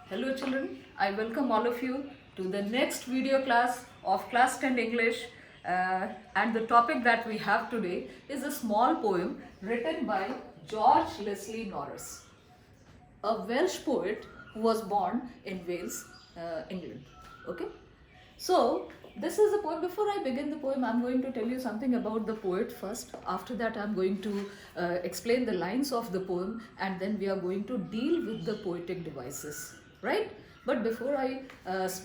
Hello children, I welcome all of you to the next video class of class 10 English, and the topic that we have today is a small poem written by George Leslie Norris, a Welsh poet who was born in Wales, England. Okay, so this is the poem. Before I begin the poem, I'm going to tell you something about the poet first. After that, I'm going to explain the lines of the poem, and then we are going to deal with the poetic devices, right? But before I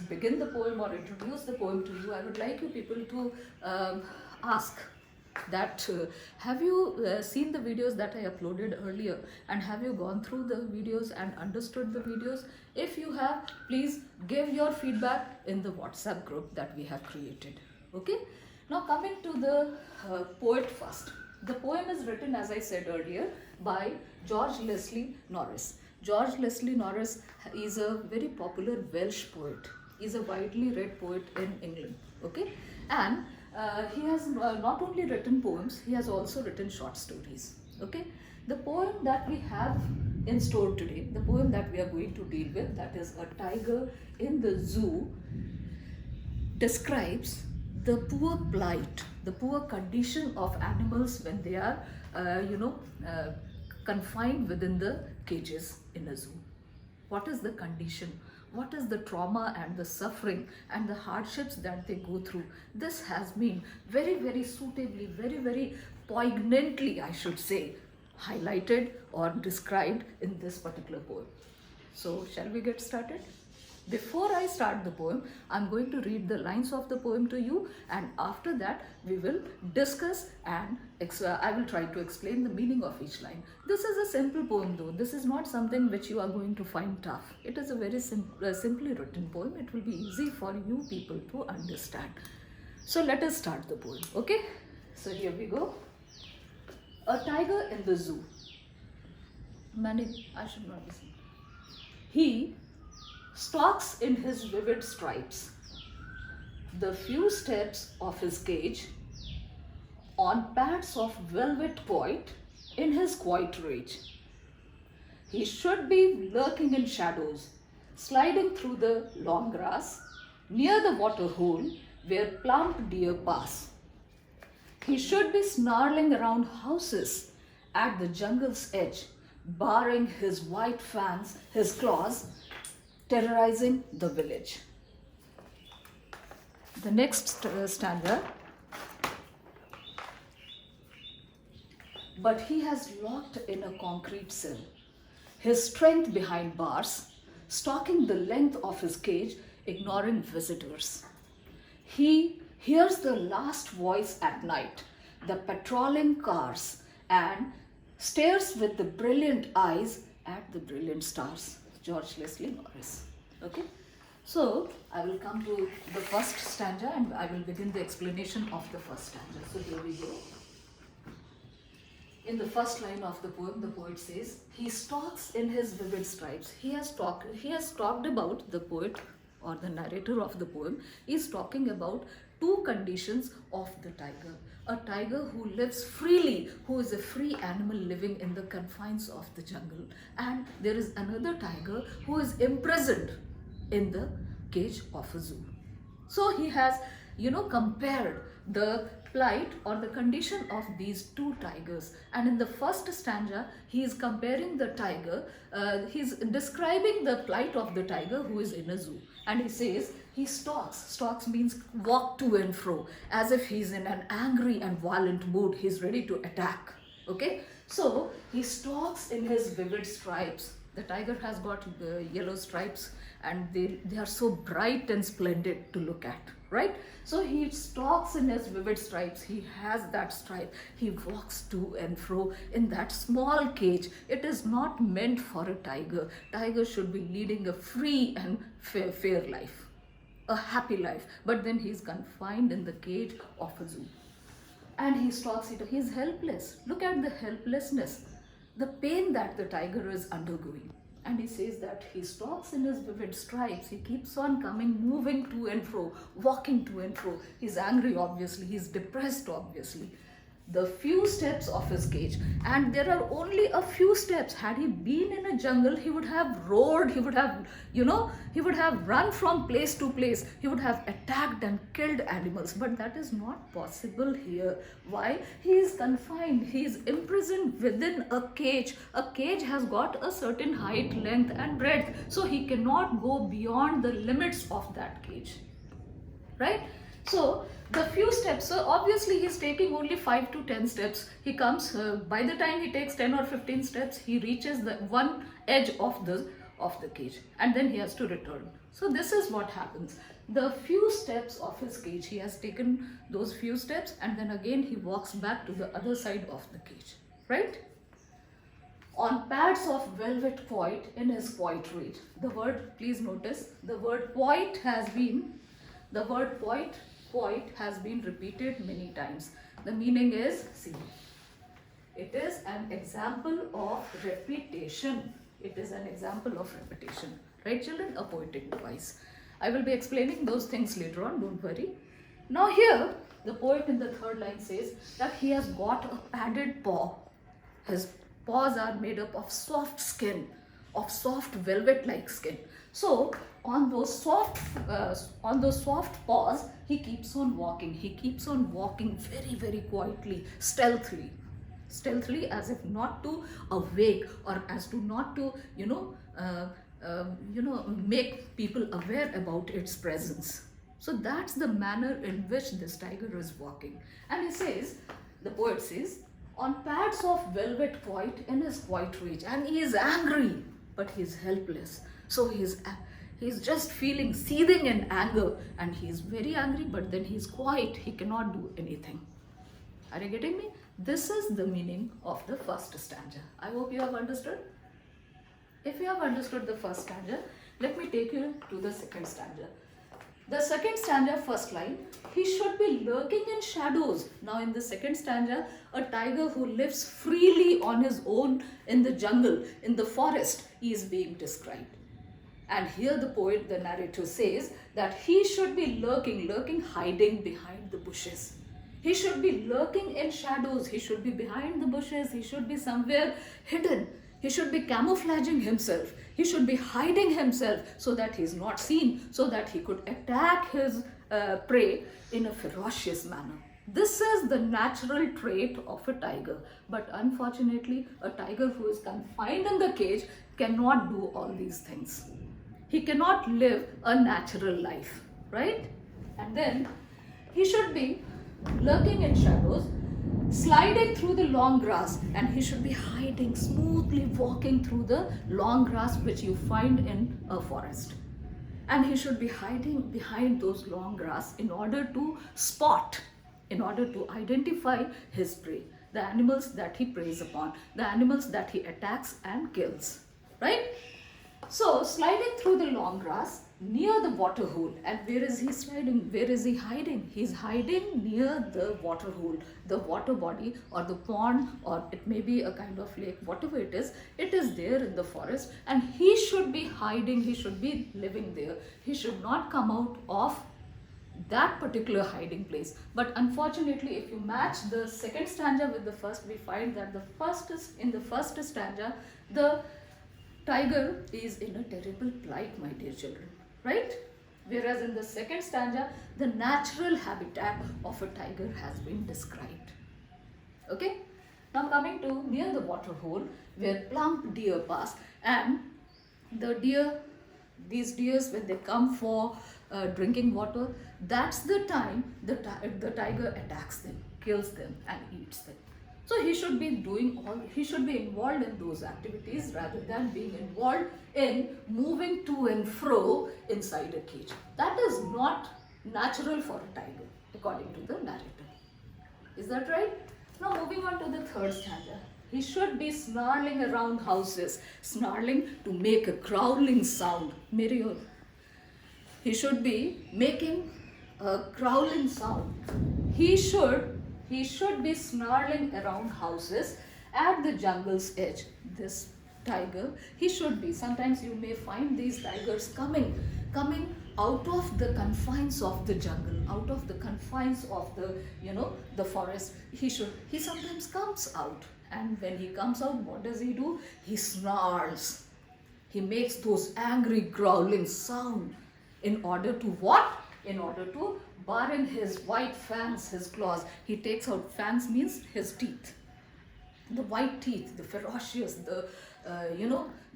begin the poem or introduce the poem to you, I would like you people to ask that have you seen the videos that I uploaded earlier, and have you gone through the videos and understood the videos? If you have, please give your feedback in the WhatsApp group that we have created. Okay, now coming to the poet first. The poem is written, as I said earlier, by George Leslie Norris. George Leslie Norris is a very popular Welsh poet. He's a widely read poet in England. Okay, and he has not only written poems, he has also written short stories. Okay, the poem that we have in store today, the poem that we are going to deal with, that is A Tiger in the Zoo, describes the poor plight, the poor condition of animals when they are, confined within the cages in a zoo. What is the condition? What is the trauma and the suffering and the hardships that they go through? This has been very, very suitably, very, very poignantly, I should say, highlighted or described in this particular poem. So, shall we get started? Before I start the poem, I'm going to read the lines of the poem to you, and after that we will discuss and I will try to explain the meaning of each line. This is a simple poem though. This is not something which you are going to find tough. It is a very simply written poem. It will be easy for you people to understand. So let us start the poem, okay? So here we go. A tiger in the zoo. I should not listen. He stalks in his vivid stripes, the few steps of his cage, on pads of velvet quiet, in his quiet rage. He should be lurking in shadows, sliding through the long grass, near the water hole where plump deer pass. He should be snarling around houses at the jungle's edge, barring his white fangs, his claws, terrorizing the village. The next stanza. But he has locked in a concrete cell, his strength behind bars, stalking the length of his cage, ignoring visitors. He hears the last voice at night, the patrolling cars, and stares with the brilliant eyes at the brilliant stars. George Leslie Norris. Okay, so I will come to the first stanza and I will begin the explanation of the first stanza. So here we go. In the first line of the poem, the poet says, he stalks in his vivid stripes. He has talked about, the poet or the narrator of the poem is talking about two conditions of the tiger. A tiger who lives freely, who is a free animal living in the confines of the jungle. And there is another tiger who is imprisoned in the cage of a zoo. So he has, compared the plight or the condition of these two tigers, and in the first stanza he is comparing the tiger, he's describing the plight of the tiger who is in a zoo, and he says he stalks means walk to and fro, as if he's in an angry and violent mood, he's ready to attack. Okay, so he stalks in his vivid stripes. The tiger has got yellow stripes, and they are so bright and splendid to look at, right? So he stalks in his vivid stripes. He has that stripe. He walks to and fro in that small cage. It is not meant for a tiger. Tiger should be leading a free and fair life, a happy life. But then he's confined in the cage of a zoo. And he stalks it. He's helpless. Look at the helplessness, the pain that the tiger is undergoing. And he says that he stalks in his vivid stripes. He keeps on coming, moving to and fro, walking to and fro. He's angry, obviously. He's depressed, obviously. the few steps of his cage, and there are only a few steps. Had he been in a jungle, he would have roared, he would have, he would have run from place to place, he would have attacked and killed animals, but that is not possible here. Why? He is confined, he is imprisoned within a cage. A cage has got a certain height, length and breadth, so he cannot go beyond the limits of that cage, right? So the few steps, so obviously he's taking only 5 to 10 steps. He comes, by the time he takes 10 or 15 steps, he reaches the one edge of the cage, and then he has to return. So this is what happens. The few steps of his cage, he has taken those few steps, and then again he walks back to the other side of the cage, right? On pads of velvet quoit in his quoit reach. The word, please notice, the word quoit has been, the word quoit has been repeated many times. The meaning is, see, it is an example of repetition. It is an example of repetition. Right, children? A poetic device. I will be explaining those things later on, don't worry. Now here, the poet in the third line says that he has got a padded paw. His paws are made up of soft skin, of soft velvet-like skin. So on those soft paws, he keeps on walking. He keeps on walking very, very quietly, stealthily, as if not to awake, or as to not to, make people aware about its presence. So that's the manner in which this tiger is walking. And he says, the poet says, on pads of velvet quoit in his quoit reach, and he is angry, but he is helpless. So he's just feeling, seething in anger, and he is very angry, but then he is quiet. He cannot do anything. Are you getting me? This is the meaning of the first stanza. I hope you have understood. If you have understood the first stanza, let me take you to the second stanza. The second stanza, first line, he should be lurking in shadows. Now in the second stanza, a tiger who lives freely on his own in the jungle, in the forest, is being described. And here the poet, the narrator, says that he should be lurking, hiding behind the bushes. He should be lurking in shadows. He should be behind the bushes. He should be somewhere hidden. He should be camouflaging himself. He should be hiding himself so that he is not seen, so that he could attack his prey in a ferocious manner. This is the natural trait of a tiger. But unfortunately, a tiger who is confined in the cage cannot do all these things. He cannot live a natural life, right? And then he should be lurking in shadows, sliding through the long grass, and he should be hiding, smoothly walking through the long grass which you find in a forest. And he should be hiding behind those long grass in order to spot, in order to identify his prey, the animals that he preys upon, the animals that he attacks and kills, right? So, sliding through the long grass near the water hole. And where is he sliding? Where is he hiding? He's hiding near the water hole, the water body, or the pond, or it may be a kind of lake, whatever it is there in the forest, and he should be hiding, he should be living there. He should not come out of that particular hiding place. But unfortunately, if you match the second stanza with the first, we find that in the first stanza, the tiger is in a terrible plight, my dear children, right? Whereas in the second stanza, the natural habitat of a tiger has been described. Okay? Now coming to near the water hole where plump deer pass, and the deer, these deers, when they come for drinking water, that's the time the tiger attacks them, kills them and eats them. So he should be involved in those activities rather than being involved in moving to and fro inside a cage. That is not natural for a tiger, according to the narrator. Is that right? Now moving on to the third stanza. He should be snarling around houses, snarling to make a growling sound. He should be making a growling sound. He should be snarling around houses at the jungle's edge. This tiger, he should be. Sometimes you may find these tigers coming out of the confines of the jungle, out of the confines of the, the forest. He sometimes comes out, and when he comes out, what does he do? He snarls. He makes those angry growling sound in order to what? In order to bar in his white fangs, his claws. He takes out, fangs means his teeth. The white teeth, the ferocious, the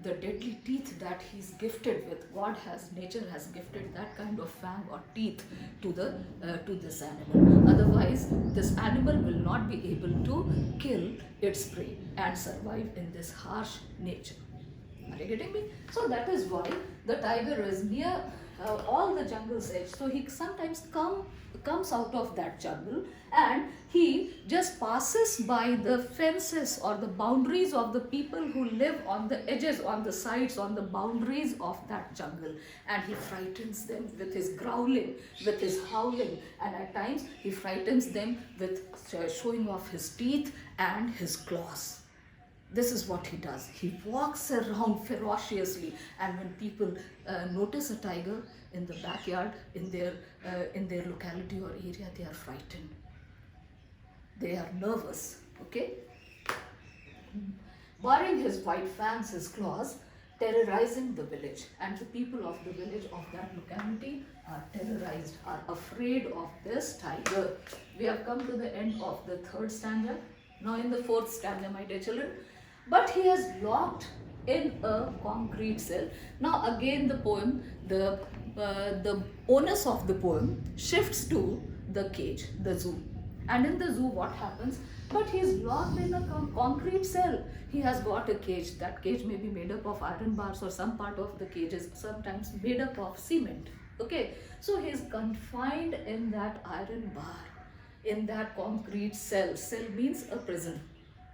deadly teeth that he's gifted with. Nature has gifted that kind of fang or teeth to this animal. Otherwise, this animal will not be able to kill its prey and survive in this harsh nature. Are you getting me? So that is why the tiger is near all the jungle's edge. So he sometimes comes out of that jungle, and he just passes by the fences or the boundaries of the people who live on the edges, on the sides, on the boundaries of that jungle, and he frightens them with his growling, with his howling, and at times he frightens them with showing off his teeth and his claws. This is what he does. He walks around ferociously, and when people notice a tiger in the backyard, in their locality or area, they are frightened. They are nervous. Okay. Barring his white fangs, his claws, terrorizing the village, and the people of the village of that locality are terrorized, are afraid of this tiger. We have come to the end of the third stanza. Now in the fourth stanza, my dear children. But he is locked in a concrete cell. Now again the poem, the onus of the poem shifts to the cage, the zoo. And in the zoo what happens? But he is locked in a concrete cell. He has got a cage. That cage may be made up of iron bars, or some part of the cage is sometimes made up of cement. Okay, so he is confined in that iron bar, in that concrete cell. Cell means a prison.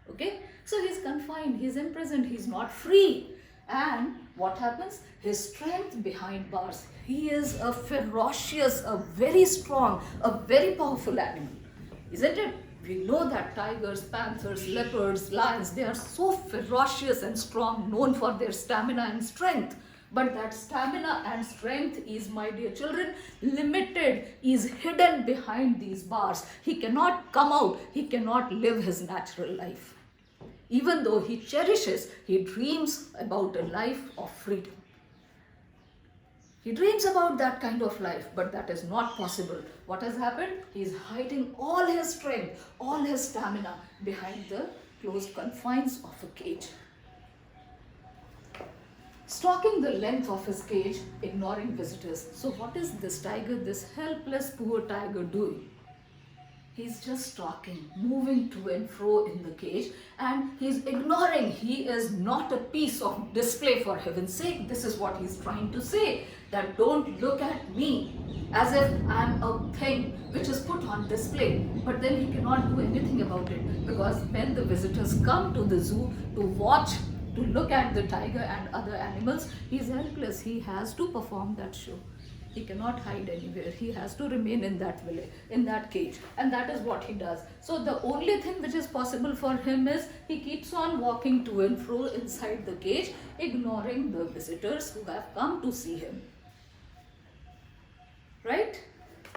Okay, so he's confined, he's imprisoned, he's not free. And what happens? His strength behind bars. He is a ferocious, a very strong, a very powerful animal, isn't it? We know that tigers, panthers, leopards, lions, they are so ferocious and strong, known for their stamina and strength. But that stamina and strength is, my dear children, limited, is hidden behind these bars. He cannot come out, he cannot live his natural life. Even though he cherishes, he dreams about a life of freedom. He dreams about that kind of life, but that is not possible. What has happened? He is hiding all his strength, all his stamina behind the closed confines of a cage. Stalking the length of his cage, ignoring visitors. So what is this tiger, this helpless poor tiger doing? He's just stalking, moving to and fro in the cage, and he's ignoring. He is not a piece of display, for heaven's sake. This is what he's trying to say, that don't look at me as if I'm a thing which is put on display. But then he cannot do anything about it, because when the visitors come to the zoo to watch, to look at the tiger and other animals, he's helpless. He has to perform that show. He cannot hide anywhere. He has to remain in that village, in that cage. And that is what he does. So the only thing which is possible for him is he keeps on walking to and fro inside the cage, ignoring the visitors who have come to see him. Right?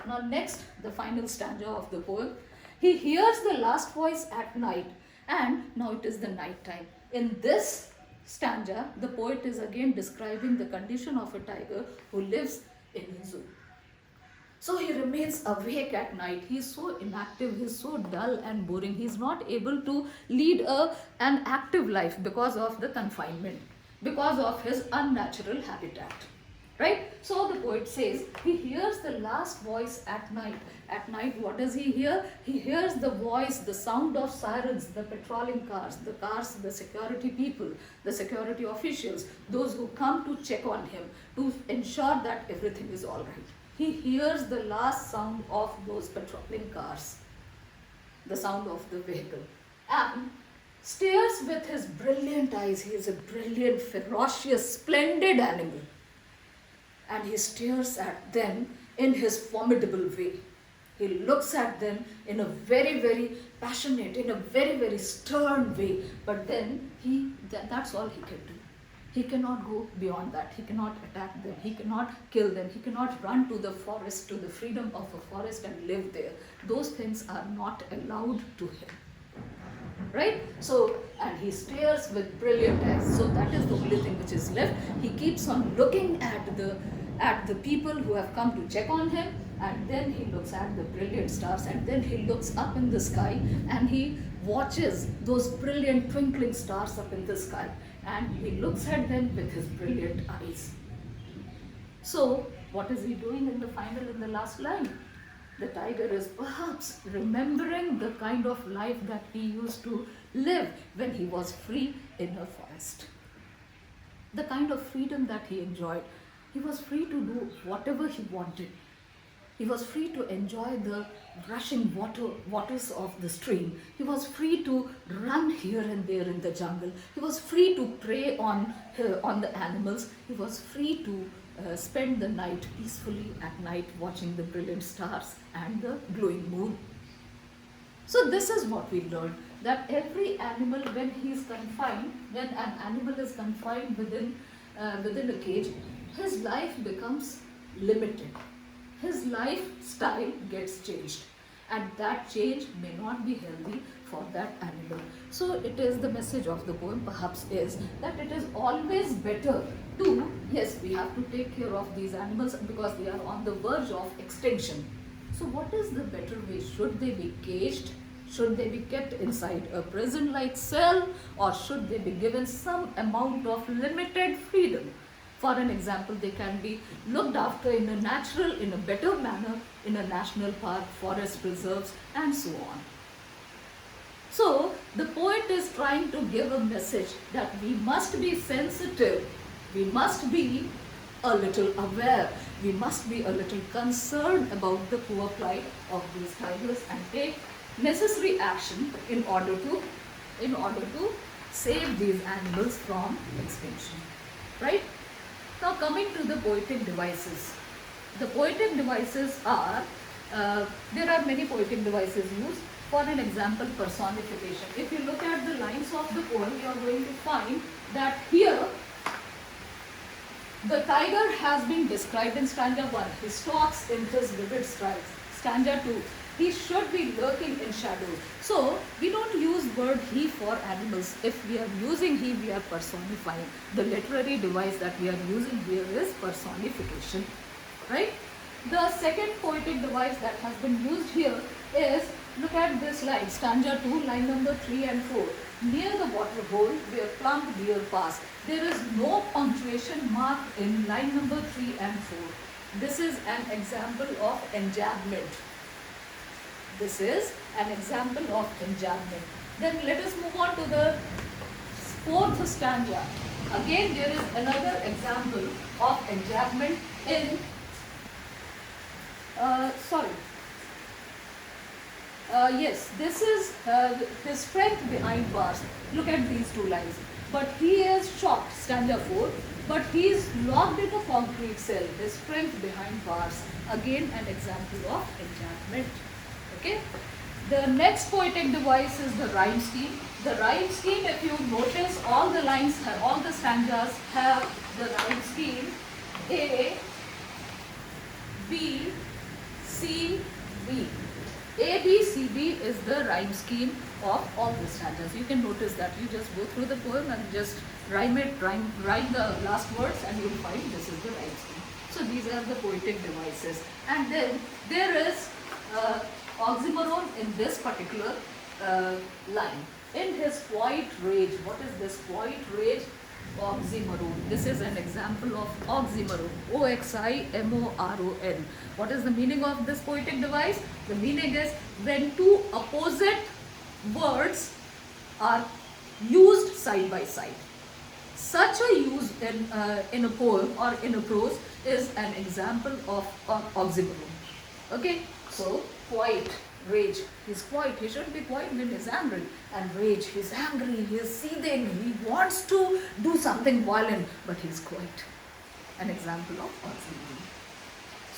Now next, the final stanza of the poem. He hears the last voice at night, and now it is the night time. In this stanza, the poet is again describing the condition of a tiger who lives in a zoo. So he remains awake at night. He is so inactive, he is so dull and boring. He is not able to lead an active life because of the confinement, because of his unnatural habitat. Right? So the poet says he hears the last voice at night. At night, what does he hear? He hears the voice, the sound of sirens, the patrolling cars, the security people, the security officials, those who come to check on him, to ensure that everything is all right. He hears the last sound of those patrolling cars, the sound of the vehicle, and stares with his brilliant eyes. He is a brilliant, ferocious, splendid animal. And he stares at them in his formidable way. He looks at them in a very, very passionate, in a very, very stern way. But then that's all he can do. He cannot go beyond that. He cannot attack them. He cannot kill them. He cannot run to the forest, to the freedom of a forest and live there. Those things are not allowed to him. Right? So, and he stares with brilliant eyes. So that is the only thing which is left. He keeps on looking at the people who have come to check on him, and then he looks at the brilliant stars, and then he looks up in the sky and he watches those brilliant twinkling stars up in the sky, and he looks at them with his brilliant eyes. So what is he doing in the last line? The tiger is perhaps remembering the kind of life that he used to live when he was free in a forest. The kind of freedom that he enjoyed. He was free to do whatever he wanted. He was free to enjoy the rushing waters of the stream. He was free to run here and there in the jungle. He was free to prey on the animals. He was free to spend the night peacefully at night watching the brilliant stars and the glowing moon. So this is what we learned, that every animal, when an animal is confined within a cage, his life becomes limited. His lifestyle gets changed, and that change may not be healthy for that animal. So it is the message of the poem perhaps is that it is always better to, yes, we have to take care of these animals because they are on the verge of extinction. So what is the better way? Should they be caged? Should they be kept inside a prison-like cell, or should they be given some amount of limited freedom? For an example, they can be looked after in a better manner in a national park, forest reserves, and so on. So the poet is trying to give a message that we must be sensitive, we must be a little aware, we must be a little concerned about the poor plight of these tigers and take necessary action in order to save these animals from extinction. Right? Now coming to the poetic devices. The poetic devices are, there are many poetic devices used. For an example, personification. If you look at the lines of the poem, you are going to find that here the tiger has been described in stanza 1. He stalks in his vivid stripes. Stanza 2. He should be lurking in shadows. So we don't use word he for animals. If we are using he, we are personifying. The literary device that we are using here is personification. Right? The second poetic device that has been used here is, look at this line, stanza 2, line number 3 and 4. Near the water hole where plump deer pass. There is no punctuation mark in line number 3 and 4. This is an example of enjambment. This is an example of enjambment. Then let us move on to the fourth stanza. Again, there is another example of enjambment in, yes, this is his strength behind bars. Look at these two lines. But he is shocked, stanza 4, but he is locked in a concrete cell. His strength behind bars. Again, an example of enjambment. Okay. The next poetic device is the rhyme scheme. The rhyme scheme, if you notice, all the lines, all the stanzas have the rhyme scheme A, B, C, B. A, B, C, B is the rhyme scheme of all the stanzas. You can notice that. You just go through the poem and just rhyme the last words, and you'll find this is the rhyme scheme. So these are the poetic devices. And then there is oxymoron in this particular line. In his quiet rage. What is this quiet rage? Oxymoron. This is an example of oxymoron. O-X-I-M-O-R-O-N. What is the meaning of this poetic device? The meaning is when two opposite words are used side by side. Such a use in a poem or in a prose is an example of oxymoron. Okay, so quiet, rage. He's quiet. He shouldn't be quiet when he's angry. And rage, he's angry, he's seething, he wants to do something violent, but he's quiet. An example of oxymoron.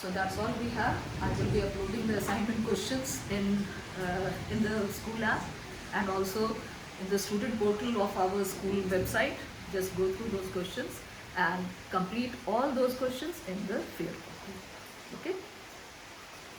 So that's all we have. I will be uploading the assignment questions in the school app and also in the student portal of our school website. Just go through those questions and complete all those questions in the fear portal. Okay?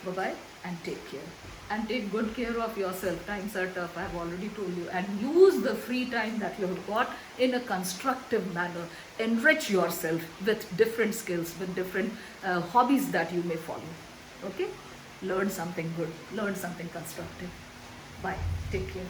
Bye-bye and take care. And take good care of yourself. Times are tough, I have already told you. And use the free time that you have got in a constructive manner. Enrich yourself with different skills, with different hobbies that you may follow. Okay? Learn something good. Learn something constructive. Bye. Take care.